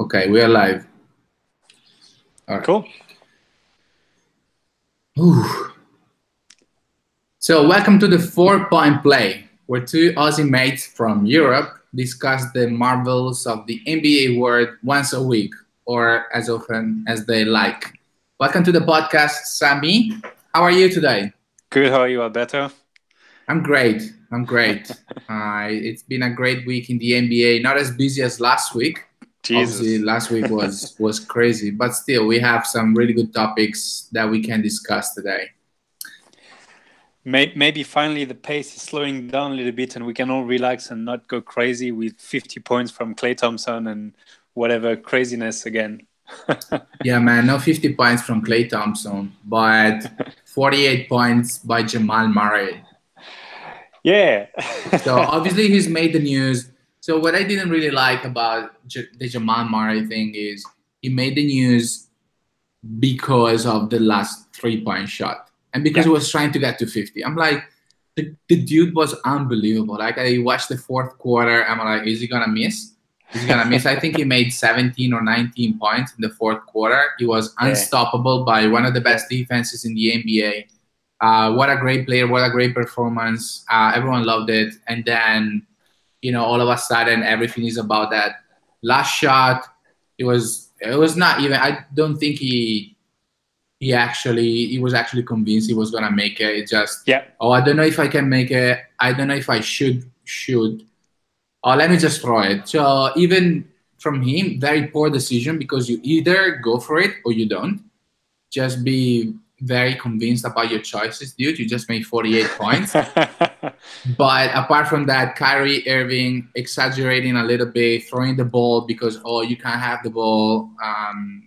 Okay, we are live. All right. Cool. Ooh. So welcome to the 4-Point Play, where two Aussie mates from Europe discuss the marvels of the NBA world once a week, or as often as they like. Welcome to the podcast, Samy. How are you today? Good. How are you, Alberto? I'm great. It's been a great week in the NBA. Not as busy as last week. Jesus. Obviously, last week was crazy, but still, we have some really good topics that we can discuss today. Maybe finally the pace is slowing down a little bit and we can all relax and not go crazy with 50 points from Klay Thompson and whatever craziness again. Yeah, man, no 50 points from Klay Thompson, but 48 points by Jamal Murray. Yeah. So obviously he's made the news. So what I didn't really like about the Jamal Murray thing is he made the news because of the last 3-point shot and because he was trying to get to 50. I'm like, the dude was unbelievable. Like, I watched the fourth quarter. I'm like, is he going to miss? Is he going to miss? I think he made 17 or 19 points in the fourth quarter. He was unstoppable by one of the best defenses in the NBA. What a great player. What a great performance. Everyone loved it. And then, all of a sudden, everything is about that last shot. It was not even, I don't think he was actually convinced he was going to make it. It just, I don't know if I can make it. I don't know if I should. Oh, let me just throw it. So even from him, very poor decision, because you either go for it or you don't. Just be very convinced about your choices, dude. You just made 48 points. But apart from that, Kyrie Irving exaggerating a little bit, throwing the ball because, you can't have the ball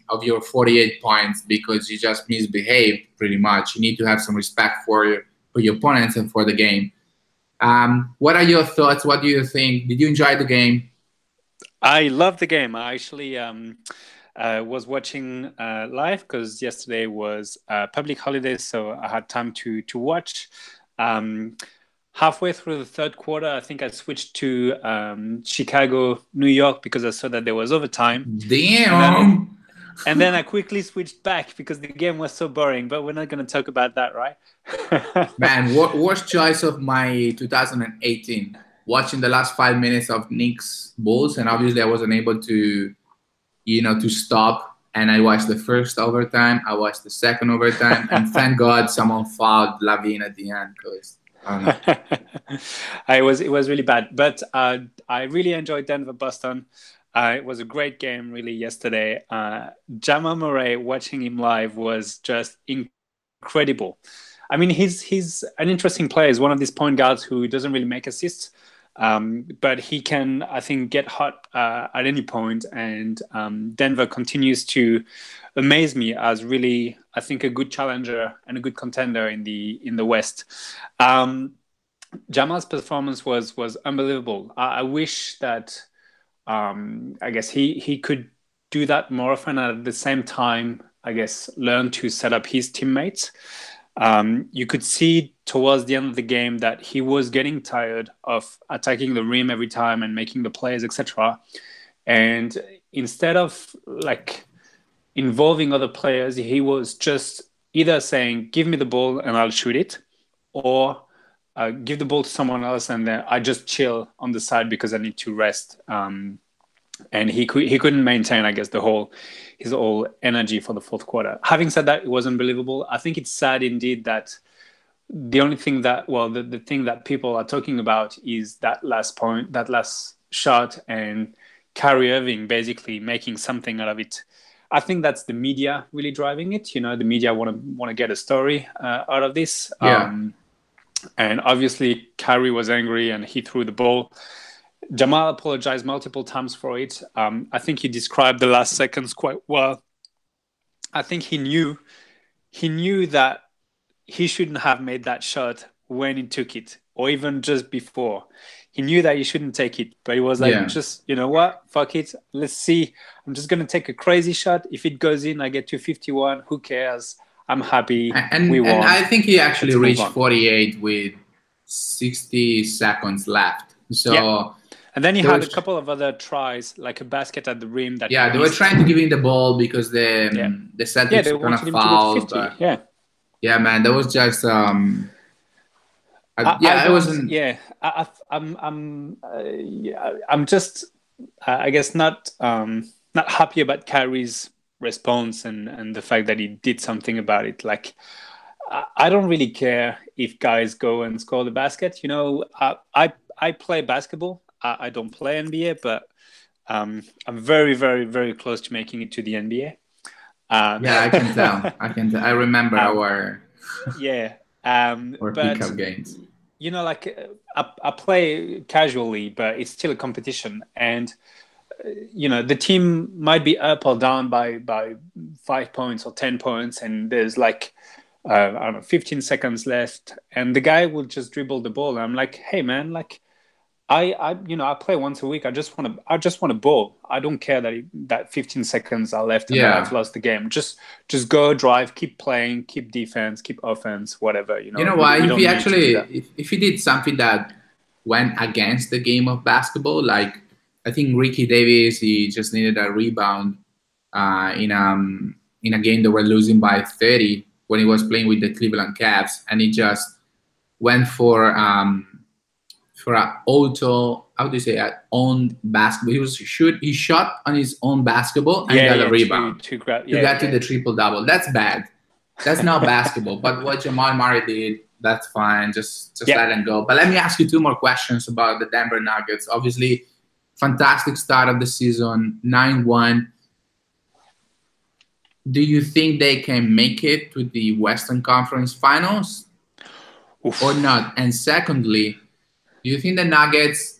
of your 48 points because you just misbehaved pretty much. You need to have some respect for your opponents and for the game. What are your thoughts? What do you think? Did you enjoy the game? I love the game. I actually was watching live because yesterday was a public holiday, so I had time to watch. Halfway through the third quarter, I think I switched to Chicago, New York, because I saw that there was overtime. Damn! And then I quickly switched back because the game was so boring, but we're not going to talk about that, right? Man, worst choice of my 2018. Watching the last 5 minutes of Knicks Bulls, and obviously I wasn't able to, to stop. And I watched the first overtime, I watched the second overtime, and thank God someone fouled Lavine at the end, because I don't know. It was really bad, but I really enjoyed Denver-Boston. It was a great game, really, yesterday. Jamal Murray, watching him live was just incredible. I mean, he's an interesting player. He's one of these point guards who doesn't really make assists, but he can, I think, get hot at any point. And Denver continues to amaze me as really, I think, a good challenger and a good contender in the West. Jamal's performance was unbelievable. I wish that. I guess he could do that more often, and at the same time, I guess, learn to set up his teammates. You could see towards the end of the game that he was getting tired of attacking the rim every time and making the plays, etc. And instead of involving other players, he was just either saying, "Give me the ball and I'll shoot it," or give the ball to someone else, and then I just chill on the side because I need to rest. And he couldn't maintain, I guess, his whole energy for the fourth quarter. Having said that, it was unbelievable. I think it's sad indeed that the only thing that, the thing that people are talking about is that last point, that last shot, and Kyrie Irving basically making something out of it. I think that's the media really driving it. The media want to get a story out of this. Yeah. And obviously, Kyrie was angry and he threw the ball. Jamal apologized multiple times for it. I think he described the last seconds quite well. I think he knew that he shouldn't have made that shot when he took it, or even just before. He knew that he shouldn't take it, but he was like, just, you know what? Fuck it. Let's see. I'm just going to take a crazy shot. If it goes in, I get to 51. Who cares? I'm happy. We won. And I think he actually reached 48 with 60 seconds left. So And then he They had were, a couple of other tries, like a basket at the rim that he yeah, they were missed. trying to give him the ball because Yeah. the Yeah, Celtics they were gonna wanted him to go to foul, 50. but Yeah. yeah, man, that was just I yeah, it don't. wasn't. Yeah, yeah, I'm just, I guess, not happy about Kyrie's response and the fact that he did something about it. Like, I don't really care if guys go and score the basket. You know, I play basketball. I don't play NBA, but I'm very, very, very close to making it to the NBA. Yeah, I can tell. I can tell. I remember um, yeah. our But pickup games. you know, like I play casually, but it's still a competition, and you know, the team might be up or down by 5 points or 10 points, and there's like I don't know, 15 seconds left, and the guy will just dribble the ball. And I'm like, hey man, like you know, I play once a week. I just want a ball. I don't care that 15 seconds are left and that I've Yeah, lost the game. Just go drive, keep playing, keep defense, keep offense, whatever. You you know, know we, why? we If he don't need to do actually, that. if he did something that went against the game of basketball, like I think Ricky Davis, he just needed a rebound uh, in um in a game that were losing by 30 when he was playing with the Cleveland Cavs, and he just went for a auto, how do you say, a own basketball. He shot on his own basketball and Yeah, got a yeah, rebound to grab, to yeah, get to yeah, the triple double. That's bad. That's not basketball. But what Jamal Murray did, that's fine. Just yeah. let him go. But let me ask you two more questions about the Denver Nuggets. Obviously, fantastic start of the season, 9-1. Do you think they can make it to the Western Conference Finals or Oof. not? And secondly, do you think the Nuggets,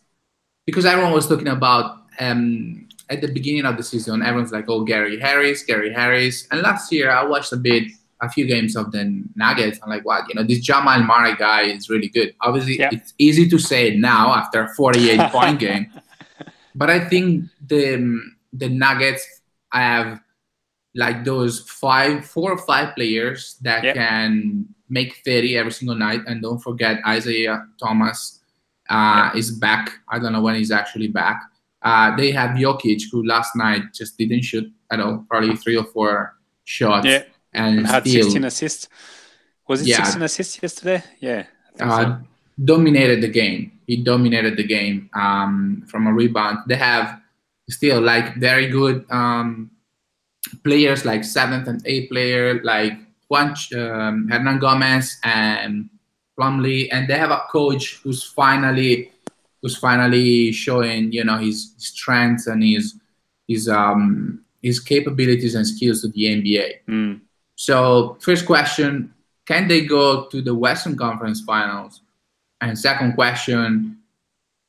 because everyone was talking about at the beginning of the season, everyone's like, "Oh, Gary Harris, Gary Harris." And last year, I watched a few games of the Nuggets. I'm like, "What? You know, this Jamal Murray guy is really good." Obviously, Yeah. it's easy to say it now after a 48-point game, but I think the Nuggets have like those four or five players that Yeah. can make 30 every single night. And don't forget, Isaiah Thomas Yeah. is back. I don't know when he's actually back. They have Jokic, who last night just didn't shoot at all, probably 3 or 4 shots, Yeah. And and had 16 still, assists. Was it 16 yeah, assists yesterday? Yeah, I think so. uh, dominated the game. He dominated the game from a rebound. They have still like very good players, like seventh and eighth player, like Juan Hernan Gomez and Plumlee, and they have a coach who's finally showing, you know, his strengths and his capabilities and skills to the NBA. Mm. So first question, can they go to the Western Conference Finals? And second question,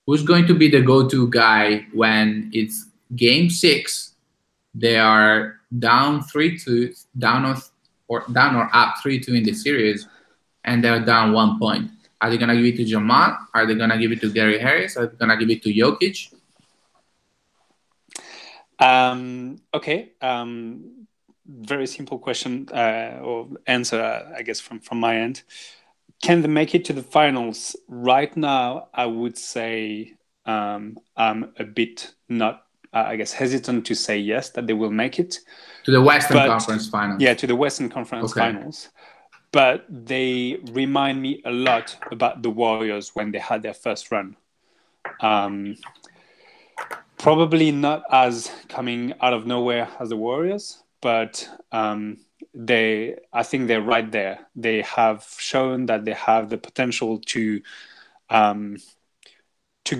who's going to be the go-to guy when it's game 6, they are down 3-2, down or up 3-2 in the series, and they're down 1 point? Are they gonna give it to Jamal? Are they gonna give it to Gary Harris? Are they gonna give it to Jokic? Okay. Very simple question or answer, I guess, from my end. Can they make it to the finals? Right now, I would say I'm a bit not, I guess, hesitant to say yes, that they will make it. To the Western But Conference Finals? yeah, to the Western Conference Okay. Finals. But they remind me a lot about the Warriors when they had their first run. Probably not as coming out of nowhere as the Warriors, but I think they're right there. They have shown that they have the potential to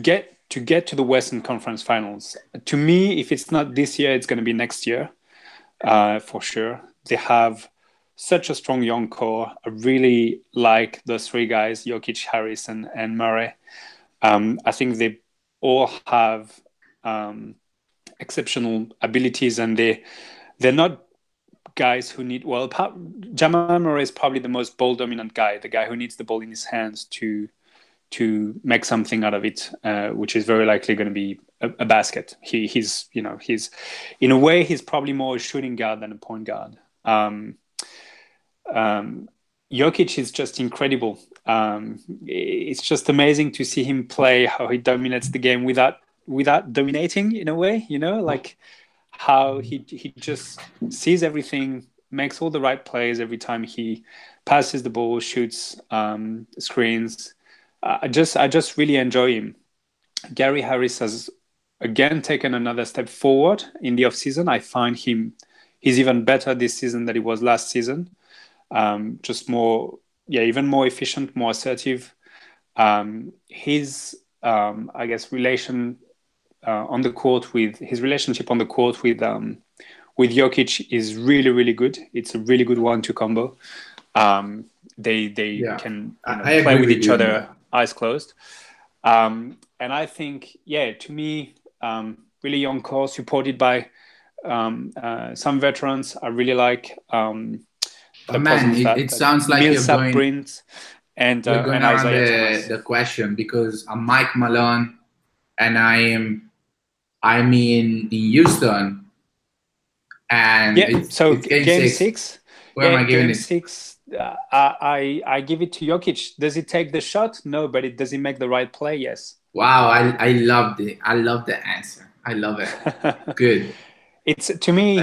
get to the Western Conference Finals. To me, if it's not this year, it's going to be next year, for sure. They have such a strong young core. I really like those three guys, Jokic, Harris, and Murray. I think they all have exceptional abilities, and they're not guys who need, well, Jamal Murray is probably the most ball dominant guy, the guy who needs the ball in his hands to make something out of it, which is very likely going to be a basket. He's in a way, he's probably more a shooting guard than a point guard. Jokic is just incredible. It's just amazing to see him play, how he dominates the game without without dominating in a way, like how he just sees everything, makes all the right plays every time he passes the ball, shoots, screens. I just really enjoy him. Gary Harris has again taken another step forward in the offseason. I find he's even better this season than he was last season. Just more, even more efficient, more assertive. His, I guess, his relationship on the court with Jokic is really, really good. It's a really good 1-2 combo. They can play with each other, eyes closed. And I think, to me, really young core supported by some veterans. I really like it sounds like you're going Brint and around Isaiah the question, because I'm Mike Malone and I'm in Houston, and it's game six. Where am I giving game 6? I give it to Jokic. Does he take the shot? No, but does he make the right play? Yes. Wow, I loved it. I love the answer. I love it. Good. It's, to me,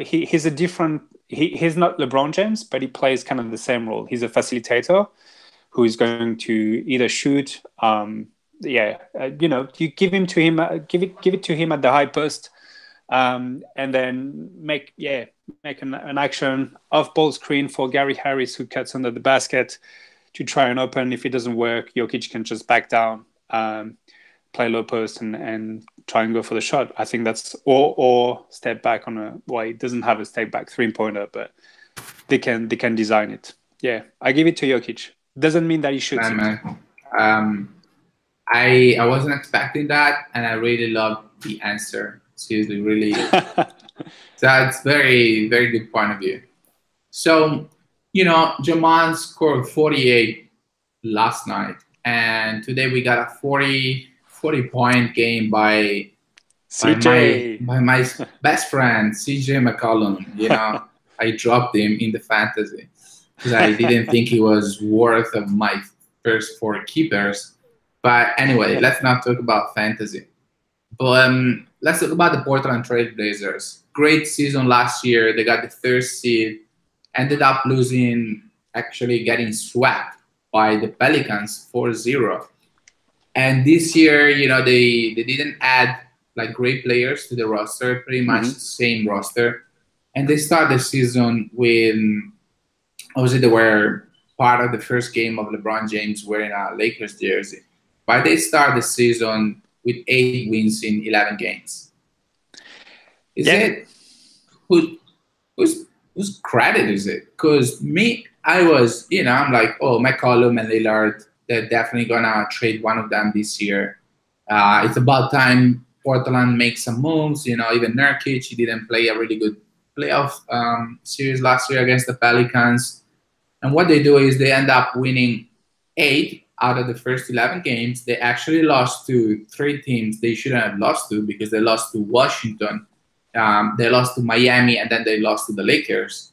he's a different. He's not LeBron James, but he plays kind of the same role. He's a facilitator who is going to either shoot. You give it to him at the high post, and then make an action off ball screen for Gary Harris, who cuts under the basket to try and open. If it doesn't work, Jokic can just back down, play low post, and try and go for the shot. I think that's or step back on he doesn't have a step back 3-pointer, but they can design it. Yeah, I give it to Jokic. Doesn't mean that he shoots it. I wasn't expecting that, and I really love the answer. Seriously, really. That's very, very good point of view. So, Jamal scored 48 last night, and today we got a 40-point game by my best friend, CJ McCollum. I dropped him in the fantasy because I didn't think he was worth of my first 4 keepers. But anyway, let's not talk about fantasy. But let's talk about the Portland Trail Blazers. Great season last year. They got the 3rd seed. Ended up losing, actually getting swept by the Pelicans 4-0. And this year, they didn't add like great players to the roster, pretty much the same roster. And they start the season with, obviously they were part of the first game of LeBron James wearing a Lakers jersey. But they start the season with 8 wins in 11 games. Is it whose credit is it? Because I was, I'm like, McCollum and Lillard, they're definitely gonna trade one of them this year. It's about time Portland makes some moves. Even Nurkic, he didn't play a really good playoff series last year against the Pelicans. And what they do is they end up winning 8 out of the first 11 games. They actually lost to 3 teams they shouldn't have lost to, because they lost to Washington, they lost to Miami, and then they lost to the Lakers.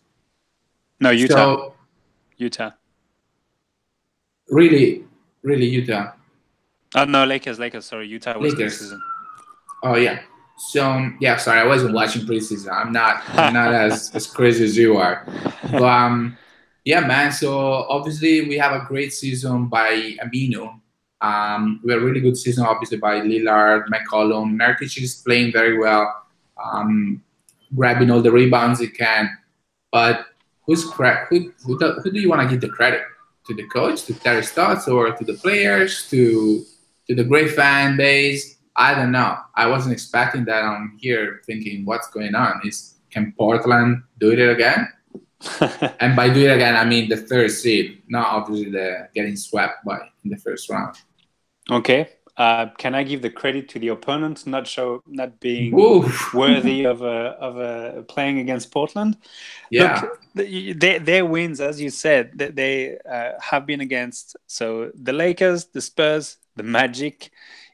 No, Utah. So, Utah. Really Utah. Oh no, Lakers. Sorry, Utah was preseason. Oh yeah. So sorry, I wasn't watching preseason. I'm not as crazy as you are. But yeah, man. So obviously we have a great season by Aminu. We have a really good season, obviously, by Lillard, McCollum. Nurkic is playing very well, grabbing all the rebounds he can. But who do you want to give the credit? To the coach, to Terry Stotts, or to the players, to the great fan base? I don't know. I wasn't expecting that. I'm here thinking, what's going on? Can Portland do it again? And by do it again, I mean the 3rd seed, not obviously the getting swept by in the first round. Okay. Can I give the credit to the opponent not being worthy of playing against Portland? Yeah. Look, their wins, as you said, they have been against the Lakers, the Spurs, the Magic,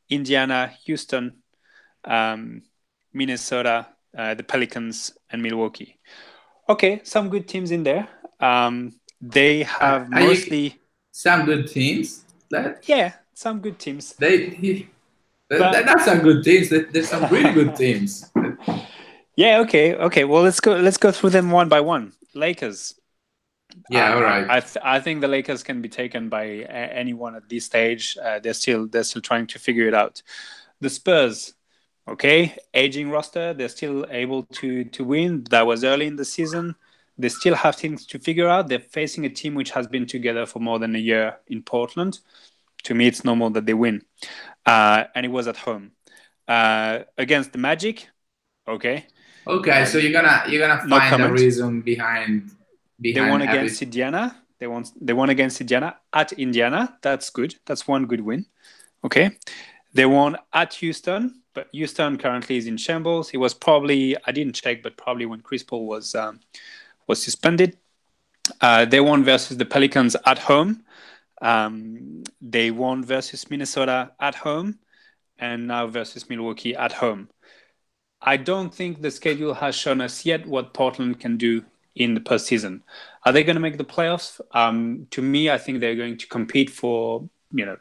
Indiana, Houston, Minnesota, the Pelicans, and Milwaukee. Okay, some good teams in there. They have mostly some good teams. Yeah, some good teams. But That's some good teams. There's some really good teams. yeah, okay. Well, let's go through them one by one. Lakers. Yeah, all right. I think the Lakers can be taken by anyone at this stage. They're still trying to figure it out. The Spurs, okay, aging roster. They're still able to win. That was early in the season. They still have things to figure out. They're facing a team which has been together for more than a year in Portland. To me, it's normal that they win, and it was at home against the Magic. Okay. Okay, so you're gonna No find a comment. reason behind They won against Indiana. They won against Indiana at Indiana. That's good. That's one good win. Okay. They won at Houston, but Houston currently is in shambles. It was probably, I didn't check, but probably when Chris Paul was suspended. They won versus the Pelicans at home. They won versus Minnesota at home, and now versus Milwaukee at home. I don't think the schedule has shown us yet what Portland can do in the postseason. Are they going to make the playoffs? To me, I think they're going to compete for,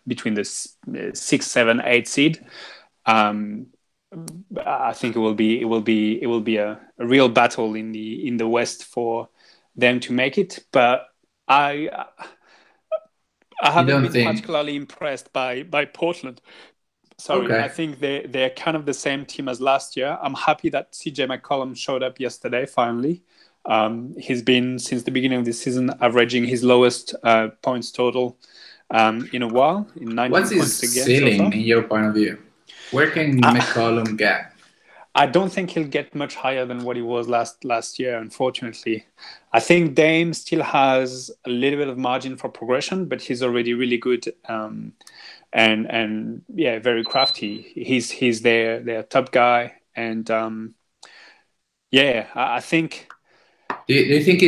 between the 6, 7, 8 seed. I think it will be a real battle in the West for them to make it. But I haven't been particularly impressed by Portland. Sorry, okay. I think they're kind of the same team as last year. I'm happy that CJ McCollum showed up yesterday, finally. He's been, since the beginning of the season, averaging his lowest points total in a while, in 19 What's points his again. ceiling, so far. in your point of view? Where can McCollum get? I don't think he'll get much higher than what he was last year, unfortunately. I think Dame still has a little bit of margin for progression, but he's already really good. And yeah, very crafty. He's their top guy, and I think. Do you think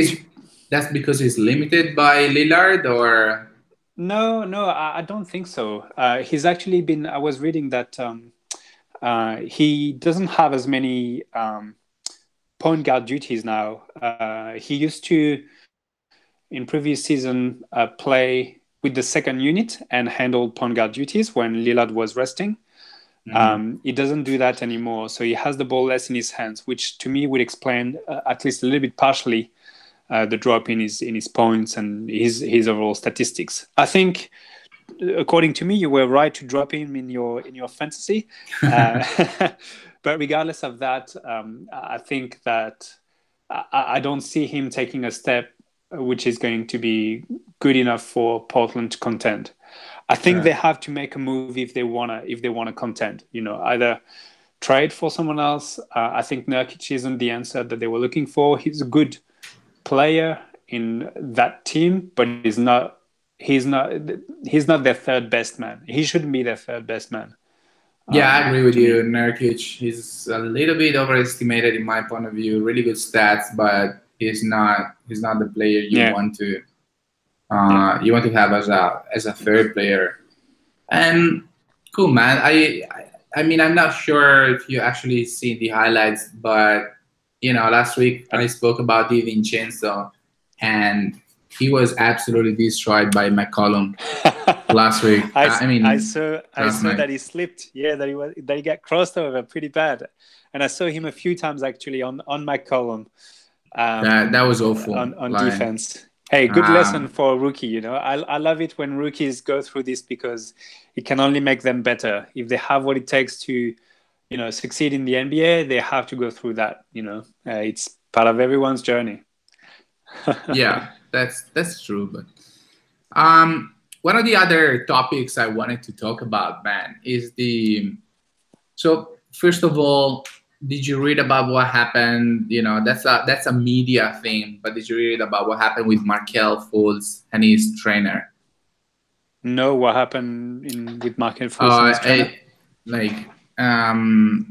that's because he's limited by Lillard, or? No, I don't think so. He's actually been. I was reading that he doesn't have as many point guard duties now. He used to, in previous season, play with the second unit and handled point guard duties when Lillard was resting. He doesn't do that anymore. So he has the ball less in his hands, which to me would explain at least a little bit partially the drop in his points and his overall statistics. I think, according to me, you were right to drop him in your fantasy. But regardless of that, I think that I don't see him taking a step which is going to be good enough for Portland to contend. I think they have to make a move if they wanna contend. Either trade for someone else. I think Nurkic isn't the answer that they were looking for. He's a good player in that team, but he's not their third best man. He shouldn't be their third best man. Yeah, I agree with you. Nurkic, he's a little bit overestimated in my point of view. Really good stats, but he's not the player you want to have as a third player. And cool, man. I mean, I'm not sure if you actually see the highlights, but last week I spoke about DiVincenzo, and he was absolutely destroyed by McCollum last week. I saw that he slipped. Yeah, that he got crossed over pretty bad, and I saw him a few times actually on McCollum. That was awful on defense. Hey, good lesson for a rookie. I love it when rookies go through this because it can only make them better. If they have what it takes to, succeed in the NBA, they have to go through that. It's part of everyone's journey. Yeah, that's true. But one of the other topics I wanted to talk about, man, is so first of all, did you read about what happened? That's a media thing, but did you read about what happened with Markelle Fultz and his trainer? No, what happened with Markelle Fultz and his trainer?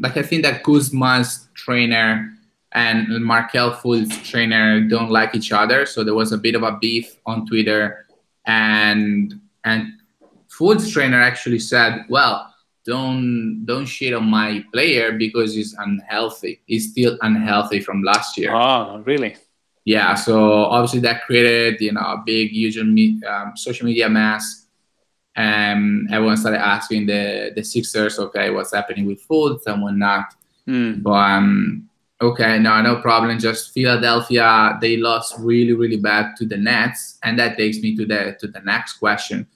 I think that Kuzma's trainer and Markelle Fultz's trainer don't like each other, so there was a bit of a beef on Twitter, and Fultz's trainer actually said, well, don't shit on my player because he's unhealthy. He's still unhealthy from last year. Oh, really? Yeah. So obviously that created, a big, huge social media mass. Everyone started asking the Sixers, okay, what's happening with Fultz and whatnot. But okay, no problem. Just Philadelphia, they lost really, really bad to the Nets, and that takes me to the next question.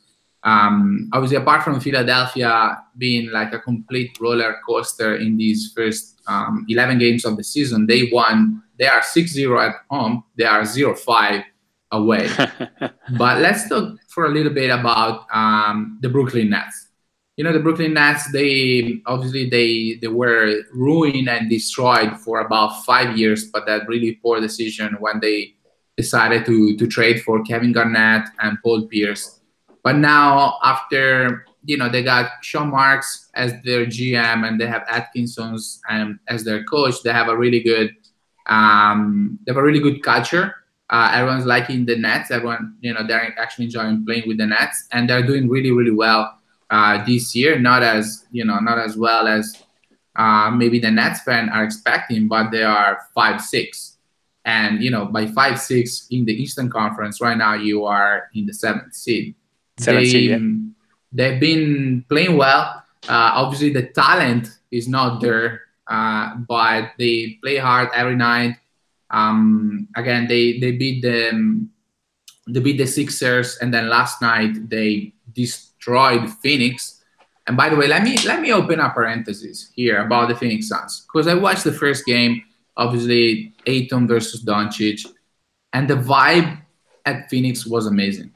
Obviously, apart from Philadelphia being like a complete roller coaster in these first 11 games of the season, they won. They are 6-0 at home. They are 0-5 away. But let's talk for a little bit about the Brooklyn Nets. You know, the Brooklyn Nets, they were ruined and destroyed for about 5 years, but that really poor decision when they decided to trade for Kevin Garnett and Paul Pierce. But now, after, you know, they got Sean Marks as their GM and they have Atkinson's as their coach, they have a really good culture. Everyone's liking the Nets. Everyone, you know, they're actually enjoying playing with the Nets, and they're doing really, really well this year. Not as well as maybe the Nets fans are expecting, but they are 5-6, and you know, by 5-6 in the Eastern Conference right now, you are in the 7th seed. They've been playing well. Obviously, the talent is not there, but they play hard every night. Again, they beat the Sixers, and then last night they destroyed Phoenix. And by the way, let me open a parenthesis here about the Phoenix Suns, because I watched the first game, obviously Ayton versus Doncic, and the vibe at Phoenix was amazing.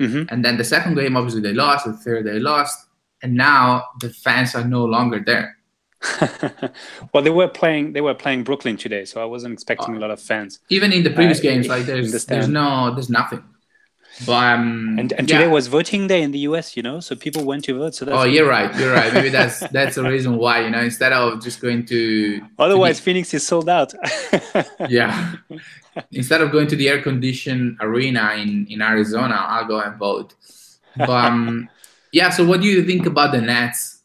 And then the second game, obviously they lost. The third they lost, and now the fans are no longer there. Well, they were playing Brooklyn today, so I wasn't expecting a lot of fans. Even in the previous games, like there's nothing. But and today was voting day in the US, you know, so people went to vote. So that's you're right. Maybe that's the reason why, you know, instead of just going to. Otherwise, Phoenix is sold out. Yeah. Instead of going to the air-conditioned arena in Arizona, I'll go and vote. But yeah, so what do you think about the Nets?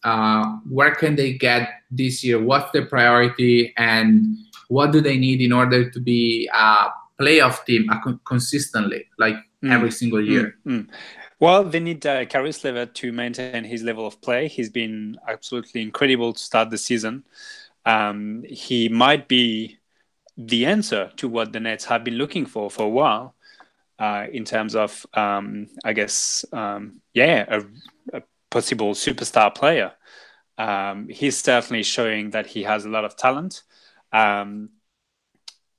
Where can they get this year? What's their priority, and what do they need in order to be a playoff team consistently, like every single year? Well, they need Caris LeVert to maintain his level of play. He's been absolutely incredible to start the season. He might be the answer to what the Nets have been looking for a while, in terms of, I guess, a possible superstar player. He's certainly showing that he has a lot of talent.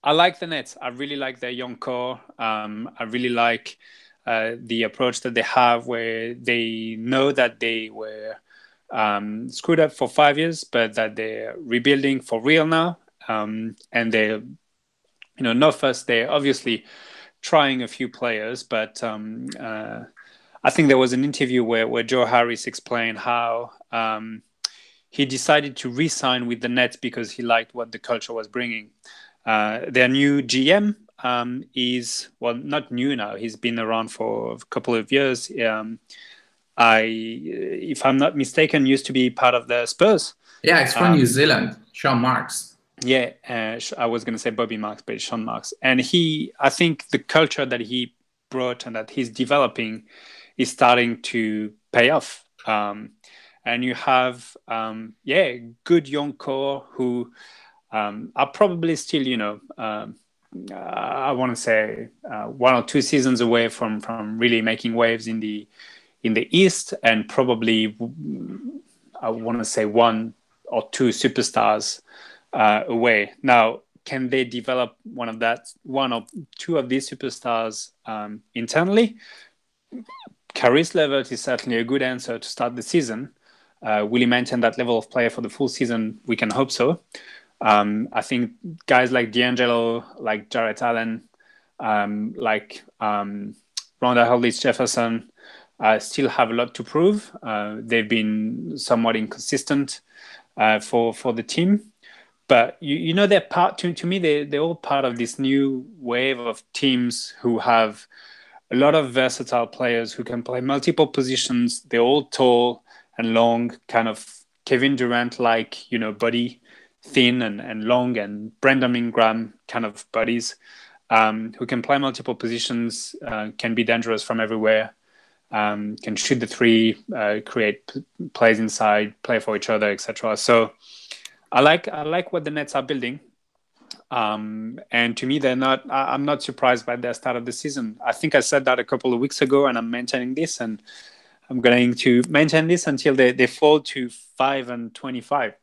I like the Nets. I really like their young core. I really like the approach that they have, where they know that they were screwed up for 5 years, but that they're rebuilding for real now. And they're, you know, no fuss. They're obviously trying a few players, but I think there was an interview where Joe Harris explained how he decided to re-sign with the Nets because he liked what the culture was bringing. Their new GM is, well, not new now. He's been around for a couple of years. If I'm not mistaken, used to be part of the Spurs. Yeah, it's from New Zealand, Sean Marks. Yeah, I was going to say Bobby Marks, but it's Sean Marks. And I think the culture that he brought and that he's developing is starting to pay off. And you have, good young core who are probably still, you know, I want to say 1 or 2 seasons away from really making waves in the East, and probably I want to say 1 or 2 superstars away. Now, can they develop one or two of these superstars internally? Caris LeVert is certainly a good answer to start the season. Will he maintain that level of play for the full season? We can hope so. I think guys like D'Angelo, like Jarrett Allen, like Rhonda Hollis-Jefferson still have a lot to prove. They've been somewhat inconsistent for the team. But you know, they're part. To me, they're all part of this new wave of teams who have a lot of versatile players who can play multiple positions. They're all tall and long, kind of Kevin Durant-like, you know, body, thin and long, and Brandon Ingram kind of bodies, who can play multiple positions, can be dangerous from everywhere. can shoot the three, create plays inside, play for each other, etc. So I like what the Nets are building. And to me, they're not. I'm not surprised by their start of the season. I think I said that a couple of weeks ago, and I'm maintaining this, and I'm going to maintain this until they fall to 5-25.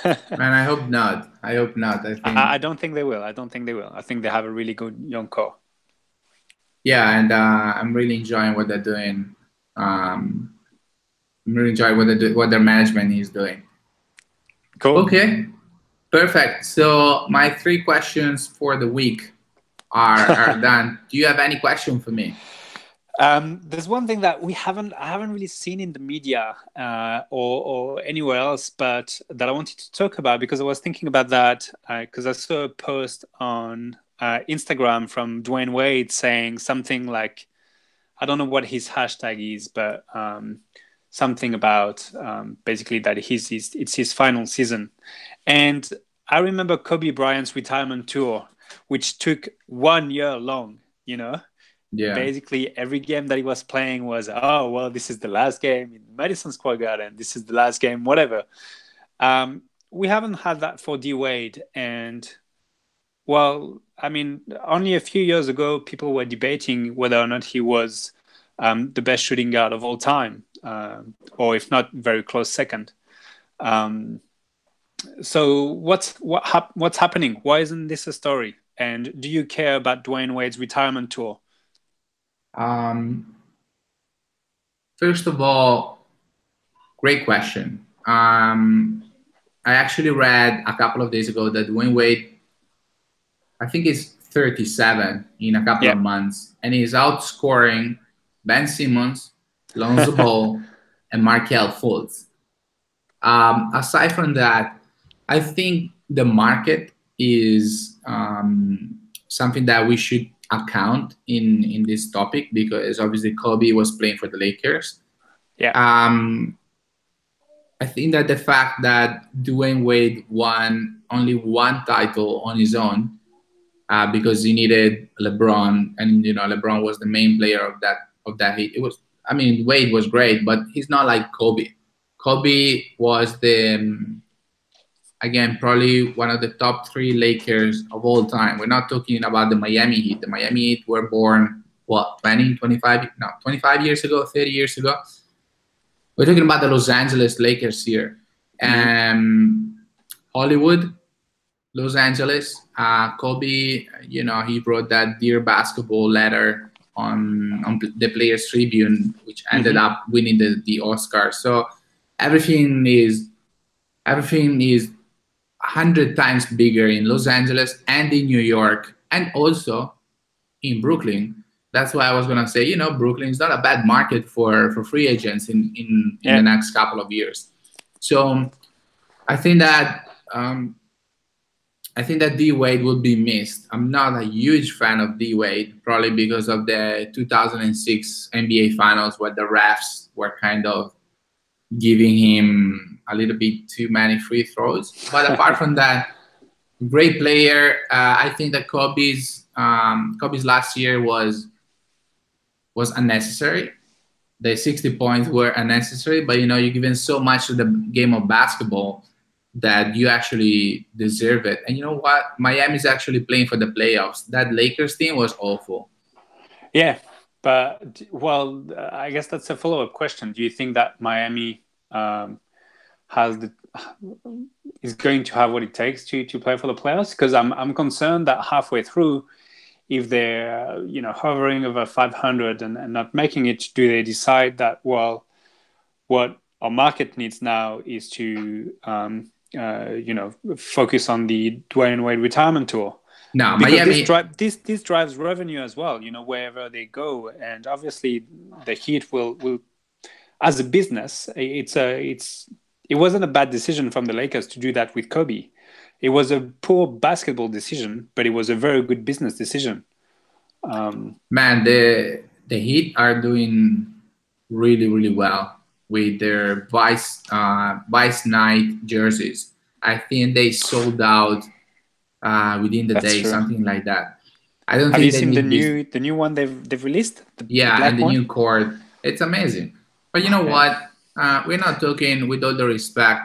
And I hope not. I hope not. I think. I don't think they will. I don't think they will. I think they have a really good young core. Yeah, and I'm really enjoying what they're doing. I'm really enjoying what their management is doing. Cool. Okay, perfect. So my 3 questions for the week are done. Do you have any question for me? There's one thing that I haven't really seen in the media or anywhere else, but that I wanted to talk about because I was thinking about that because I saw a post on Instagram from Dwyane Wade saying something like, I don't know what his hashtag is, but something about basically that it's his final season. And I remember Kobe Bryant's retirement tour, which took 1 year long, Yeah. Basically, every game that he was playing was, oh, well, this is the last game in Madison Square Garden. This is the last game, whatever. We haven't had that for D Wade. And, well, I mean, only a few years ago, people were debating whether or not he was the best shooting guard of all time, or if not, very close second. So what's happening? Why isn't this a story? And do you care about Dwyane Wade's retirement tour? First of all, great question. I actually read a couple of days ago that Dwyane Wade, I think is 37 in a couple of months, and he's outscoring Ben Simmons, Lonzo Ball, and Markelle Fultz. Aside from that, I think the market is something that we should account in this topic, because obviously Kobe was playing for the Lakers. Yeah. I think that the fact that Dwyane Wade won only 1 title on his own, because he needed LeBron, and LeBron was the main player of that heat. Wade was great, but he's not like Kobe. Kobe was again, probably one of the top 3 Lakers of all time. We're not talking about the Miami Heat. The Miami Heat were born, 25 years ago, 30 years ago. We're talking about the Los Angeles Lakers here. Hollywood, Los Angeles, Kobe, he wrote that Dear Basketball letter on the Players Tribune, which ended up winning the Oscar. So everything is 100 times bigger in Los Angeles and in New York, and also in Brooklyn. That's why I was gonna say, Brooklyn is not a bad market for free agents in the next couple of years. So I think that D Wade would be missed. I'm not a huge fan of D Wade, probably because of the 2006 NBA Finals, where the refs were kind of giving him a little bit too many free throws. But apart from that, great player. I think that Kobe's last year was unnecessary. The 60 points were unnecessary, but you're giving so much to the game of basketball that you actually deserve it. And you know what? Miami's actually playing for the playoffs. That Lakers team was awful. Yeah, but I guess that's a follow-up question. Do you think that Miami is going to have what it takes to play for the playoffs? Because I'm concerned that halfway through, if they're hovering over 500 and not making it, do they decide that what our market needs now is to focus on the Dwyane Wade retirement tour? No, because Miami. This drives revenue as well. Wherever they go, and obviously the Heat will as a business, it wasn't a bad decision from the Lakers to do that with Kobe. It was a poor basketball decision, but it was a very good business decision. Man, the Heat are doing really, really well with their Vice Night jerseys. I think they sold out within the day, something like that. I don't Have think you seen the new one they've released? The black and the one? new cord. It's amazing. But you know what? We're not talking with all the respect.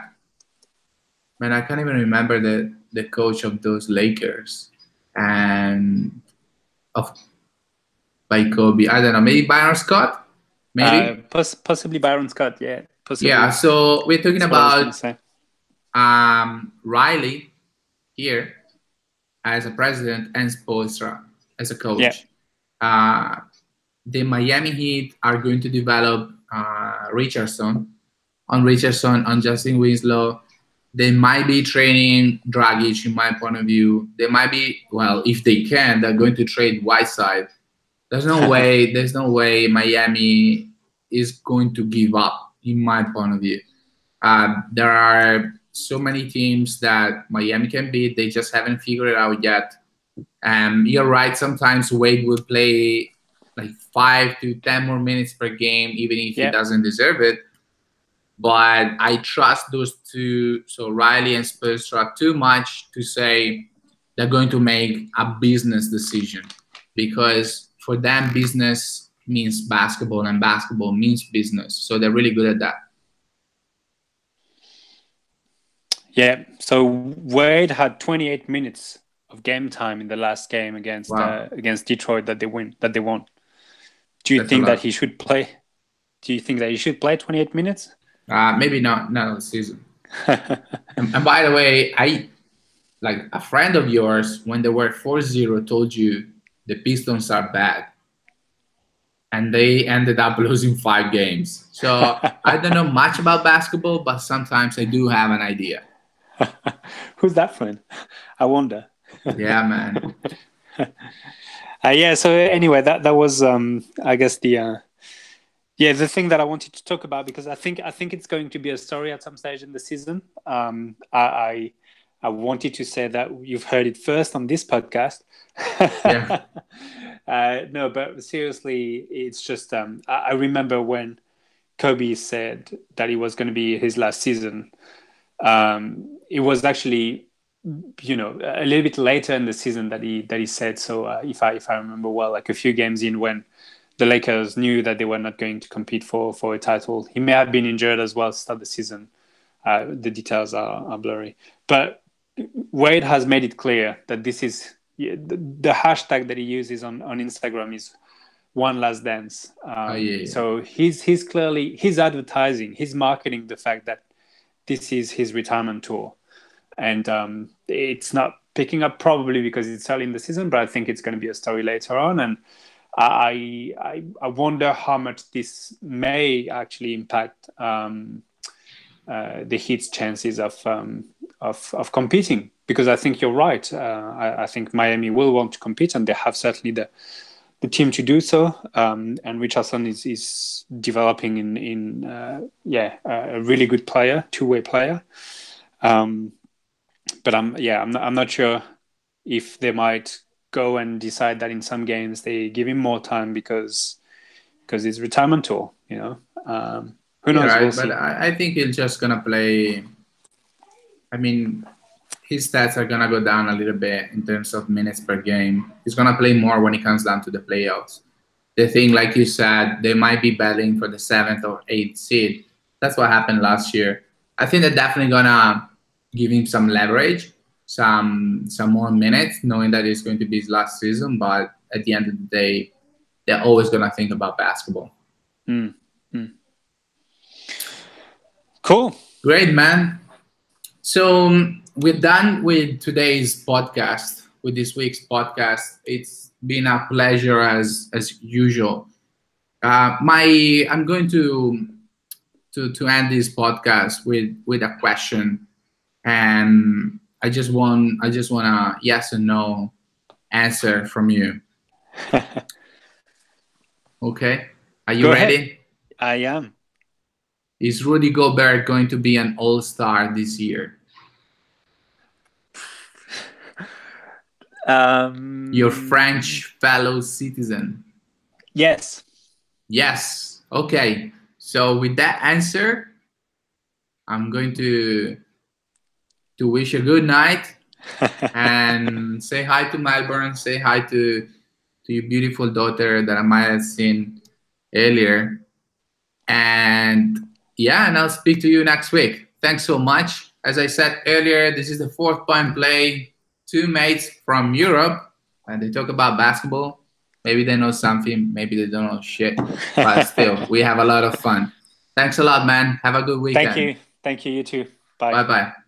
Man, I can't even remember the coach of those Lakers and of by Kobe. I don't know. Maybe Byron Scott. Maybe. Possibly Byron Scott. Yeah, possibly. Yeah. So we're talking That's what I was about gonna say. Riley here as a president and Spoelstra as a coach. Yeah. The Miami Heat are going to develop Richardson, on Justin Winslow. They might be trading Dragic, in my point of view. They might be, well, if they can, they're going to trade Whiteside. There's no way Miami is going to give up, in my point of view. There are so many teams that Miami can beat. They just haven't figured it out yet. You're right. Sometimes Wade will play like 5 to 10 more minutes per game, even if he doesn't deserve it. But I trust those two, so Riley and Spoelstra, too much to say they're going to make a business decision, because for them, business means basketball and basketball means business. So they're really good at that. Yeah. So Wade had 28 minutes of game time in the last game against Detroit that they won. Do you think that he should play? Do you think that he should play 28 minutes? Maybe not the season. and by the way, like a friend of yours, when they were 4-0, told you the Pistons are bad, and they ended up losing 5 games. So I don't know much about basketball, but sometimes I do have an idea. Who's that friend? I wonder. Yeah, man. Yeah. So anyway, that was I guess the thing that I wanted to talk about, because I think it's going to be a story at some stage in the season. I wanted to say that you've heard it first on this podcast. Yeah. No, but seriously, it's just I remember when Kobe said that it was going to be his last season. It was actually, a little bit later in the season that he said so. If I remember well, like a few games in, when the Lakers knew that they were not going to compete for a title. He may have been injured as well to start the season. The details are blurry. But Wade has made it clear that this is the hashtag that he uses on Instagram is One Last Dance. So he's clearly advertising, he's marketing the fact that this is his retirement tour, and it's not picking up probably because it's early in the season. But I think it's going to be a story later on, and I wonder how much this may actually impact the Heat's chances of competing, because I think you're right. I think Miami will want to compete, and they have certainly the team to do so. And Richardson is developing in a really good player, two-way player. But I'm not sure if they might go and decide that in some games they give him more time because it's retirement tour. Who knows? Right, we'll but see. I think he's just gonna play. I mean, his stats are gonna go down a little bit in terms of minutes per game. He's gonna play more when it comes down to the playoffs. The thing, like you said, they might be battling for the 7th or 8th seed. That's what happened last year. I think they're definitely gonna give him some leverage, some more minutes, knowing that it's going to be his last season. But at the end of the day, they're always gonna think about basketball. Cool. Great, man. So we're done with today's podcast, with this week's podcast. It's been a pleasure as usual. I'm going to end this podcast with a question, and I just want a yes or no answer from you. Okay, are you ready? I am. Is Rudy Gobert going to be an all-star this year? Your French fellow citizen. Yes. Yes. Okay. So with that answer, I'm going to wish you a good night and say hi to Melbourne. Say hi to your beautiful daughter that I might have seen earlier. And yeah, and I'll speak to you next week. Thanks so much. As I said earlier, this is the Fourth Point Play. Two mates from Europe, and they talk about basketball. Maybe they know something, maybe they don't know shit, but still, we have a lot of fun. Thanks a lot, man. Have a good weekend. Thank you. You too. Bye. Bye-bye.